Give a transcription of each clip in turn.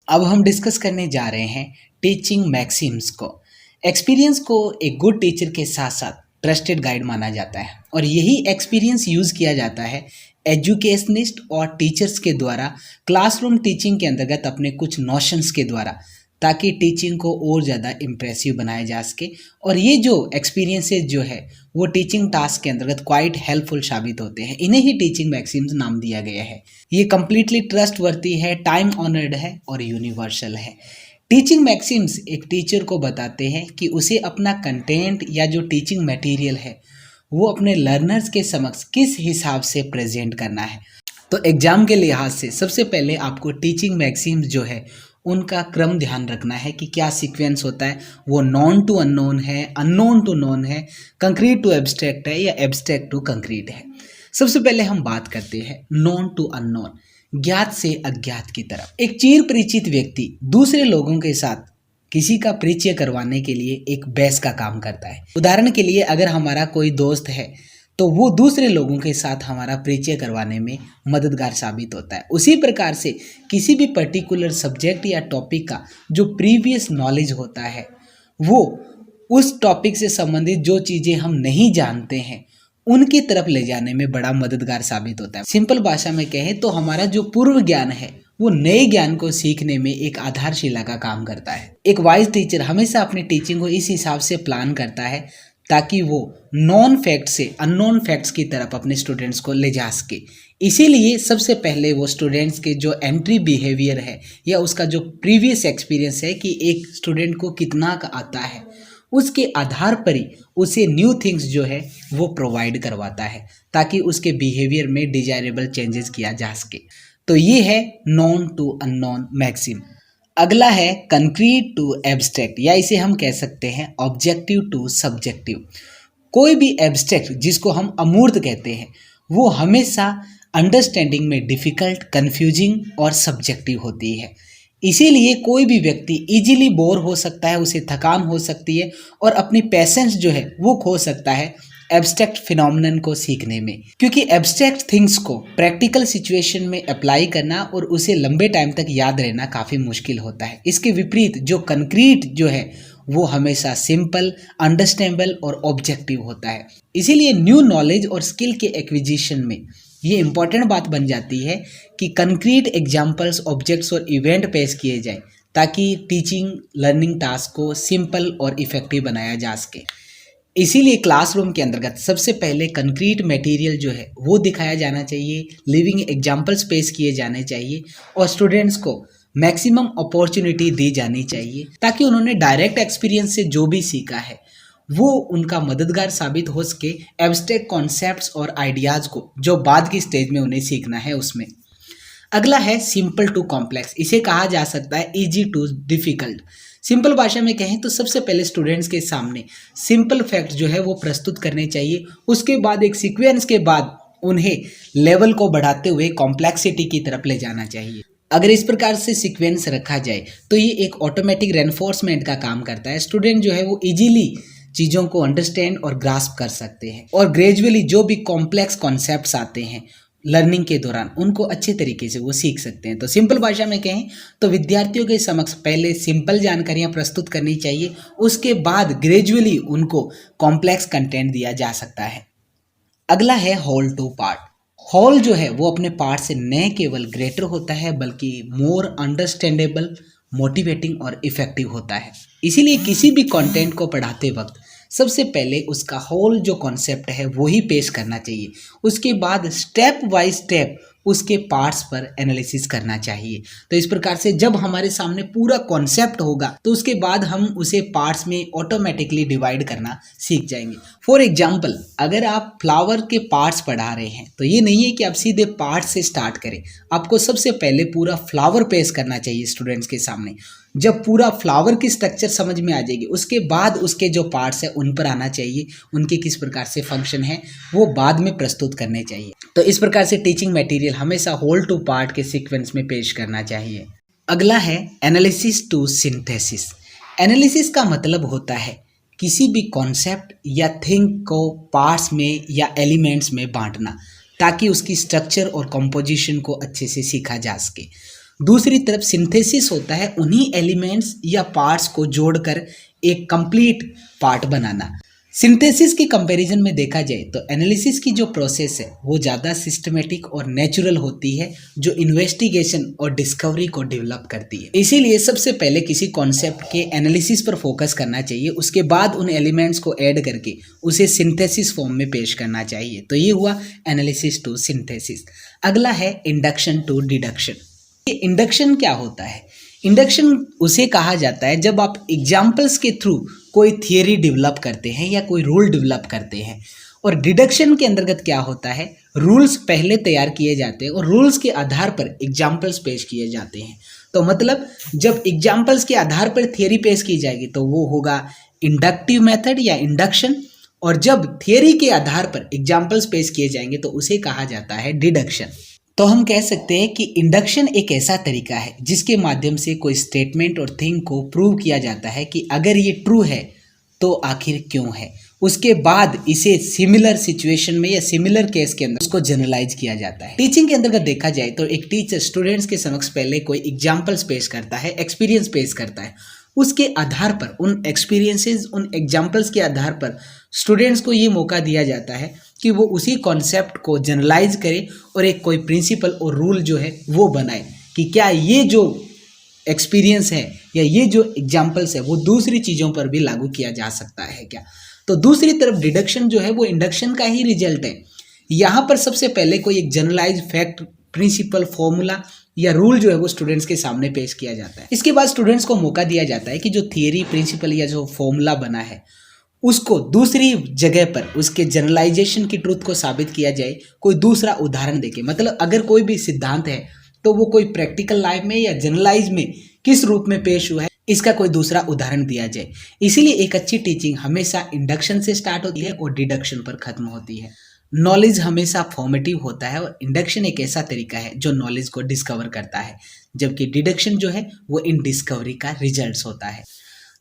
अब हम डिस्कस करने जा रहे हैं टीचिंग मैक्सिम्स को। एक्सपीरियंस को एक गुड टीचर के साथ साथ ट्रस्टेड गाइड माना जाता है और यही एक्सपीरियंस यूज़ किया जाता है एजुकेशनिस्ट और टीचर्स के द्वारा क्लासरूम टीचिंग के अंतर्गत अपने कुछ नोशंस के द्वारा, ताकि टीचिंग को और ज़्यादा इम्प्रेसिव बनाया जा सके। और ये जो एक्सपीरियंसेस जो है वो टीचिंग टास्क के अंतर्गत क्वाइट हेल्पफुल साबित होते हैं। इन्हें ही टीचिंग मैक्सिम्स नाम दिया गया है। ये कम्प्लीटली ट्रस्टवर्दी है, टाइम ऑनर्ड है और यूनिवर्सल है। टीचिंग मैक्सिम्स एक टीचर को बताते हैं कि उसे अपना कंटेंट या जो टीचिंग मटेरियल है वो अपने लर्नर्स के समक्ष किस हिसाब से प्रेजेंट करना है। तो एग्जाम के लिहाज से सबसे पहले आपको टीचिंग मैक्सिम्स जो है उनका क्रम ध्यान रखना है कि क्या सीक्वेंस होता है। वो नॉन टू अननोन है, अननोन टू नॉन है, कंक्रीट टू एब्स्ट्रैक्ट है या एब्स्ट्रैक्ट टू कंक्रीट है। सबसे पहले हम बात करते हैं नॉन टू अननोन, ज्ञात से अज्ञात की तरफ। एक चिर परिचित व्यक्ति दूसरे लोगों के साथ किसी का परिचय करवाने के लिए एक बेस का काम करता है। उदाहरण के लिए अगर हमारा कोई दोस्त है तो वो दूसरे लोगों के साथ हमारा परिचय करवाने में मददगार साबित होता है। उसी प्रकार से किसी भी पर्टिकुलर सब्जेक्ट या टॉपिक का जो प्रीवियस नॉलेज होता है वो उस टॉपिक से संबंधित जो चीज़ें हम नहीं जानते हैं उनकी तरफ ले जाने में बड़ा मददगार साबित होता है। सिंपल भाषा में कहें तो हमारा जो पूर्व ज्ञान है वो नए ज्ञान को सीखने में एक आधारशिला का काम करता है। एक वाइज टीचर हमेशा अपनी टीचिंग को इस हिसाब से प्लान करता है ताकि वो नॉन फैक्ट से अननोन फैक्ट्स की तरफ अपने स्टूडेंट्स को ले जा सके। इसीलिए सबसे पहले वो स्टूडेंट्स के जो एंट्री बिहेवियर है या उसका जो प्रीवियस एक्सपीरियंस है कि एक स्टूडेंट को कितना आता है, उसके आधार पर ही उसे न्यू थिंग्स जो है वो प्रोवाइड करवाता है ताकि उसके बिहेवियर में डिजायरेबल चेंजेस किया जा सके। तो ये है नॉन टू अननोन मैक्सिम। अगला है कंक्रीट टू एब्स्ट्रैक्ट, या इसे हम कह सकते हैं ऑब्जेक्टिव टू सब्जेक्टिव। कोई भी एब्स्ट्रैक्ट जिसको हम अमूर्त कहते हैं वो हमेशा अंडरस्टैंडिंग में डिफ़िकल्ट, कंफ्यूजिंग और सब्जेक्टिव होती है। इसीलिए कोई भी व्यक्ति इजीली बोर हो सकता है, उसे थकान हो सकती है और अपनी पेशेंस जो है वो खो सकता है एब्स्ट्रैक्ट फिनोमेनन को सीखने में, क्योंकि एब्स्ट्रैक्ट थिंग्स को प्रैक्टिकल सिचुएशन में अप्लाई करना और उसे लंबे टाइम तक याद रहना काफ़ी मुश्किल होता है। इसके विपरीत जो कंक्रीट जो है वो हमेशा सिंपल, अंडरस्टैंडेबल और ऑब्जेक्टिव होता है। इसीलिए न्यू नॉलेज और स्किल के एक्विजिशन में ये इंपॉर्टेंट बात बन जाती है कि कंक्रीट एग्जाम्पल्स, ऑब्जेक्ट्स और इवेंट पेश किए जाएं ताकि टीचिंग लर्निंग टास्क को सिंपल और इफेक्टिव बनाया जा सके। इसीलिए क्लासरूम के अंतर्गत सबसे पहले कंक्रीट मटेरियल जो है वो दिखाया जाना चाहिए, लिविंग एग्जाम्पल्स पेश किए जाने चाहिए और स्टूडेंट्स को मैक्सिमम अपॉर्चुनिटी दी जानी चाहिए ताकि उन्होंने डायरेक्ट एक्सपीरियंस से जो भी सीखा है वो उनका मददगार साबित हो सके एब्स्ट्रैक्ट कॉन्सेप्ट्स और आइडियाज़ को जो बाद की स्टेज में उन्हें सीखना है उसमें। अगला है सिंपल टू कॉम्प्लेक्स, इसे कहा जा सकता है इजी टू डिफ़िकल्ट। सिंपल भाषा में कहें तो सबसे पहले स्टूडेंट्स के सामने सिंपल फैक्ट जो है वो प्रस्तुत करने चाहिए, उसके बाद एक सीक्वेंस के बाद उन्हें लेवल को बढ़ाते हुए कॉम्प्लेक्सिटी की तरफ ले जाना चाहिए। अगर इस प्रकार से सीक्वेंस रखा जाए तो ये एक ऑटोमेटिक रेनफोर्समेंट का काम करता है। स्टूडेंट जो है वो इजीली चीज़ों को अंडरस्टैंड और ग्रास्प कर सकते हैं और ग्रेजुअली जो भी कॉम्प्लेक्स कॉन्सेप्ट्स आते हैं लर्निंग के दौरान उनको अच्छे तरीके से वो सीख सकते हैं। तो सिंपल भाषा में कहें तो विद्यार्थियों के समक्ष पहले सिंपल जानकारियां प्रस्तुत करनी चाहिए, उसके बाद ग्रेजुअली उनको कॉम्प्लेक्स कंटेंट दिया जा सकता है। अगला है होल टू पार्ट। होल जो है वो अपने पार्ट से न केवल ग्रेटर होता है बल्कि मोर अंडरस्टैंडेबल, मोटिवेटिंग और इफेक्टिव होता है। इसीलिए किसी भी कंटेंट को पढ़ाते वक्त सबसे पहले उसका होल जो कॉन्सेप्ट है वो ही पेश करना चाहिए, उसके बाद स्टेप बाय स्टेप उसके पार्ट्स पर एनालिसिस करना चाहिए। तो इस प्रकार से जब हमारे सामने पूरा कॉन्सेप्ट होगा तो उसके बाद हम उसे पार्ट्स में ऑटोमेटिकली डिवाइड करना सीख जाएंगे। फॉर एग्जाम्पल, अगर आप फ्लावर के पार्ट्स पढ़ा रहे हैं तो ये नहीं है कि आप सीधे पार्ट्स से स्टार्ट करें, आपको सबसे पहले पूरा फ्लावर पेश करना चाहिए स्टूडेंट्स के सामने। जब पूरा फ्लावर की स्ट्रक्चर समझ में आ जाएगी उसके बाद उसके जो पार्ट्स हैं उन पर आना चाहिए, उनके किस प्रकार से फंक्शन है वो बाद में प्रस्तुत करने चाहिए। तो इस प्रकार से टीचिंग मटेरियल हमेशा होल टू पार्ट के सीक्वेंस में पेश करना चाहिए। अगला है एनालिसिस टू सिंथेसिस। एनालिसिस का मतलब होता है किसी भी कॉन्सेप्ट या थिंग को पार्ट्स में या एलिमेंट्स में बांटना ताकि उसकी स्ट्रक्चर और कंपोजिशन को अच्छे से सीखा जा सके। दूसरी तरफ सिंथेसिस होता है उन्हीं एलिमेंट्स या पार्ट्स को जोड़कर एक कंप्लीट पार्ट बनाना। सिंथेसिस की कंपैरिजन में देखा जाए तो एनालिसिस की जो प्रोसेस है वो ज़्यादा सिस्टमेटिक और नेचुरल होती है, जो इन्वेस्टिगेशन और डिस्कवरी को डेवलप करती है। इसीलिए सबसे पहले किसी कॉन्सेप्ट के एनालिसिस पर फोकस करना चाहिए, उसके बाद उन एलिमेंट्स को ऐड करके उसे सिंथेसिस फॉर्म में पेश करना चाहिए। तो ये हुआ एनालिसिस टू सिंथेसिस। अगला है इंडक्शन टू डिडक्शन। इंडक्शन क्या होता है? इंडक्शन उसे कहा जाता है जब आप एग्जाम्पल्स के थ्रू कोई थियरी डेवलप करते हैं या कोई रूल डेवलप करते हैं। और डिडक्शन के अंतर्गत क्या होता है, रूल्स पहले तैयार किए जाते हैं और रूल्स के आधार पर एग्जाम्पल्स पेश किए जाते हैं। तो मतलब जब एग्जाम्पल्स के आधार पर थियरी पेश की जाएगी तो वो होगा इंडक्टिव मेथड या इंडक्शन, और जब थियरी के आधार पर एग्जाम्पल्स पेश किए जाएंगे तो उसे कहा जाता है डिडक्शन। तो हम कह सकते हैं कि इंडक्शन एक ऐसा तरीका है जिसके माध्यम से कोई स्टेटमेंट और थिंग को प्रूव किया जाता है कि अगर ये ट्रू है तो आखिर क्यों है। उसके बाद इसे सिमिलर सिचुएशन में या सिमिलर केस के अंदर उसको जनरलाइज किया जाता है। टीचिंग के अंतर्गत देखा जाए तो एक टीचर स्टूडेंट्स के समक्ष पहले कोई एग्जाम्पल्स पेश करता है, एक्सपीरियंस पेश करता है। उसके आधार पर, उन एक्सपीरियंसेस, उन एग्जाम्पल्स के आधार पर स्टूडेंट्स को ये मौका दिया जाता है कि वो उसी कॉन्सेप्ट को जनरलाइज करे और एक कोई प्रिंसिपल और रूल जो है वो बनाए कि क्या ये जो एक्सपीरियंस है या ये जो एग्जाम्पल्स है वो दूसरी चीज़ों पर भी लागू किया जा सकता है क्या। तो दूसरी तरफ डिडक्शन जो है वो इंडक्शन का ही रिजल्ट है। यहाँ पर सबसे पहले कोई एक जनरलाइज फैक्ट, प्रिंसिपल, फॉर्मूला या रूल जो है वो स्टूडेंट्स के सामने पेश किया जाता है। इसके बाद स्टूडेंट्स को मौका दिया जाता है कि जो थियरी, प्रिंसिपल या जो फॉर्मूला बना है उसको दूसरी जगह पर उसके जनरलाइजेशन की ट्रुथ को साबित किया जाए कोई दूसरा उदाहरण देके। मतलब अगर कोई भी सिद्धांत है तो वो कोई प्रैक्टिकल लाइफ में या जनरलाइज में किस रूप में पेश हुआ है, इसका कोई दूसरा उदाहरण दिया जाए। इसीलिए एक अच्छी टीचिंग हमेशा इंडक्शन से स्टार्ट होती है और डिडक्शन पर खत्म होती है। नॉलेज हमेशा फॉर्मेटिव होता है और इंडक्शन एक ऐसा तरीका है जो नॉलेज को डिस्कवर करता है, जबकि डिडक्शन जो है वो इन डिस्कवरी का रिजल्ट्स होता है।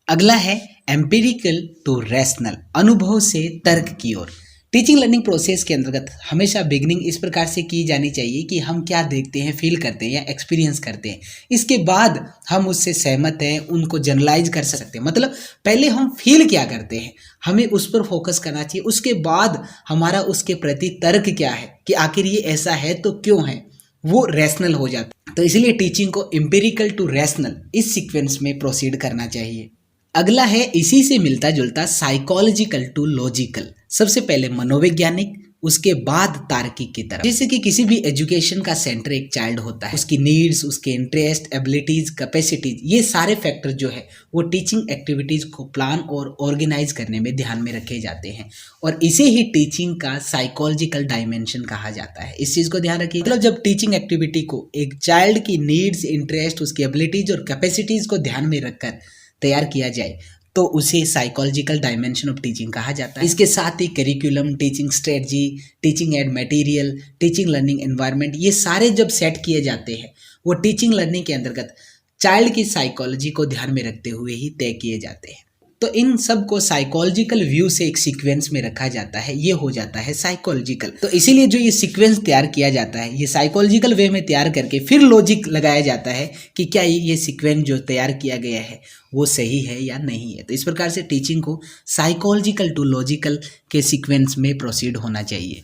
अगला है एम्पिरिकल टू रैशनल, अनुभव से तर्क की ओर। टीचिंग लर्निंग प्रोसेस के अंतर्गत हमेशा बिगनिंग इस प्रकार से की जानी चाहिए कि हम क्या देखते हैं, फील करते हैं या एक्सपीरियंस करते हैं, इसके बाद हम उससे सहमत हैं, उनको जनरलाइज कर सकते हैं। मतलब पहले हम फील क्या करते हैं, हमें उस पर फोकस करना चाहिए। उसके बाद हमारा उसके प्रति तर्क क्या है कि आखिर ये ऐसा है तो क्यों है, वो रैशनल हो जाता है। तो इसलिए टीचिंग को एम्पिरिकल टू रैशनल इस सीक्वेंस में प्रोसीड करना चाहिए। अगला है इसी से मिलता जुलता साइकोलॉजिकल टू लॉजिकल। सबसे पहले मनोवैज्ञानिक, उसके बाद तार्किक की तरफ। जैसे कि किसी भी एजुकेशन का सेंटर एक चाइल्ड होता है, उसकी नीड्स, उसके इंटरेस्ट, एबिलिटीज, कैपेसिटीज, ये सारे फैक्टर जो है वो टीचिंग एक्टिविटीज को प्लान और ऑर्गेनाइज करने में ध्यान में रखे जाते हैं और इसे ही टीचिंग का साइकोलॉजिकल डायमेंशन कहा जाता है। इस चीज को ध्यान रखिए। मतलब जब टीचिंग एक्टिविटी को एक चाइल्ड की नीड्स, इंटरेस्ट, उसकी एबिलिटीज और कैपेसिटीज को ध्यान में रखकर तैयार किया जाए तो उसे साइकोलॉजिकल डायमेंशन ऑफ टीचिंग कहा जाता है। इसके साथ ही curriculum, teaching strategy, teaching aid material, teaching learning environment, ये सारे जब सेट किए जाते हैं वो टीचिंग लर्निंग के अंतर्गत चाइल्ड की साइकोलॉजी को ध्यान में रखते हुए ही तय किए जाते हैं। तो इन सब को साइकोलॉजिकल व्यू से एक सीक्वेंस में रखा जाता है, ये हो जाता है साइकोलॉजिकल। तो इसीलिए जो ये सीक्वेंस तैयार किया जाता है ये साइकोलॉजिकल वे में तैयार करके फिर लॉजिक लगाया जाता है कि क्या ये सीक्वेंस जो तैयार किया गया है वो सही है या नहीं है। तो इस प्रकार से टीचिंग को साइकोलॉजिकल टू लॉजिकल के सीक्वेंस में प्रोसीड होना चाहिए।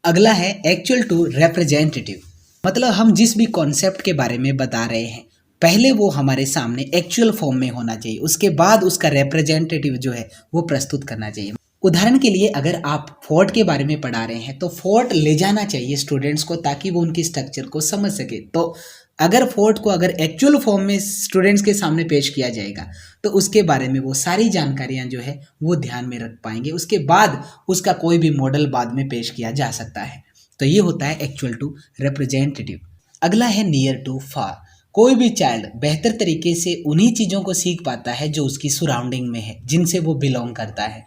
अगला है एक्चुअल टू रिप्रेजेंटेटिव। मतलब हम जिस भी कॉन्सेप्ट के बारे में बता रहे हैं पहले वो हमारे सामने एक्चुअल फॉर्म में होना चाहिए, उसके बाद उसका रिप्रेजेंटेटिव जो है वो प्रस्तुत करना चाहिए। उदाहरण के लिए अगर आप फोर्ट के बारे में पढ़ा रहे हैं तो फोर्ट ले जाना चाहिए स्टूडेंट्स को ताकि वो उनकी स्ट्रक्चर को समझ सके। तो अगर फोर्ट को अगर एक्चुअल फॉर्म में स्टूडेंट्स के सामने पेश किया जाएगा तो उसके बारे में वो सारी जानकारियां जो है वो ध्यान में रख पाएंगे। उसके बाद उसका कोई भी मॉडल बाद में पेश किया जा सकता है। तो ये होता है एक्चुअल टू रिप्रेजेंटेटिव। अगला है नियर टू फार। कोई भी चाइल्ड बेहतर तरीके से उन्हीं चीज़ों को सीख पाता है जो उसकी सराउंडिंग में है, जिनसे वो बिलोंग करता है।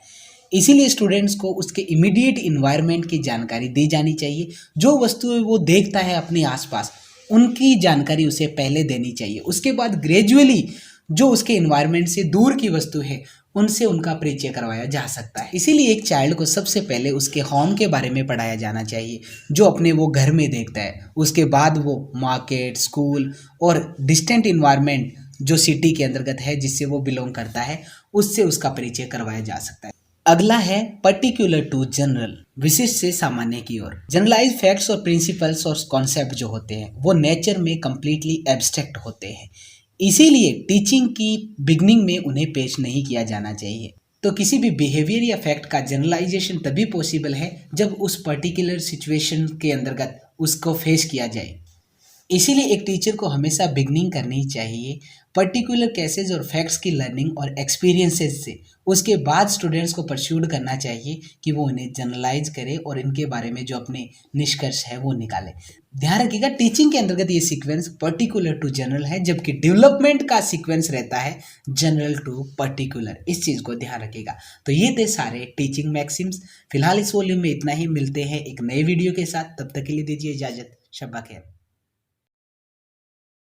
इसीलिए स्टूडेंट्स को उसके इमीडिएट इन्वायरमेंट की जानकारी दी जानी चाहिए। जो वस्तुएं वो देखता है अपने आसपास उनकी जानकारी उसे पहले देनी चाहिए। उसके बाद ग्रेजुअली जो उसके इन्वायरमेंट से दूर की वस्तु है उनसे उनका परिचय करवाया जा सकता है। इसीलिए एक चाइल्ड को सबसे पहले उसके होम के बारे में पढ़ाया जाना चाहिए, जो अपने वो घर में देखता है। उसके बाद वो मार्केट, स्कूल और डिस्टेंट इन्वायरमेंट जो सिटी के अंतर्गत है जिससे वो बिलोंग करता है, उससे उसका परिचय करवाया जा सकता है। अगला है पर्टिकुलर टू जनरल, विशिष्ट से सामान्य की ओर। जनरलाइज फैक्ट्स और प्रिंसिपल्स और कॉन्सेप्ट जो होते हैं वो नेचर में कंप्लीटली एब्स्ट्रैक्ट होते हैं, इसीलिए टीचिंग की बिगनिंग में उन्हें पेश नहीं किया जाना चाहिए। तो किसी भी बिहेवियर या फैक्ट का जनरलाइजेशन तभी पॉसिबल है जब उस पर्टिकुलर सिचुएशन के अंतर्गत उसको फेस किया जाए। इसीलिए एक टीचर को हमेशा बिगनिंग करनी चाहिए पर्टिकुलर केसेस और फैक्ट्स की लर्निंग और एक्सपीरियंसेस से। उसके बाद स्टूडेंट्स को परस्यूड करना चाहिए कि वो उन्हें जनरलाइज करे और इनके बारे में जो अपने निष्कर्ष है वो निकाले। ध्यान रखिएगा, टीचिंग के अंतर्गत ये सीक्वेंस पर्टिकुलर टू जनरल है, जबकि डेवलपमेंट का सीक्वेंस रहता है जनरल टू पर्टिकुलर। इस चीज़ को ध्यान रखिएगा। तो ये थे सारे टीचिंग मैक्सिम्स। फिलहाल इस वॉल्यूम में इतना ही, मिलते हैं एक नए वीडियो के साथ। तब तक के लिए दीजिए इजाज़त। शब्बा खैर।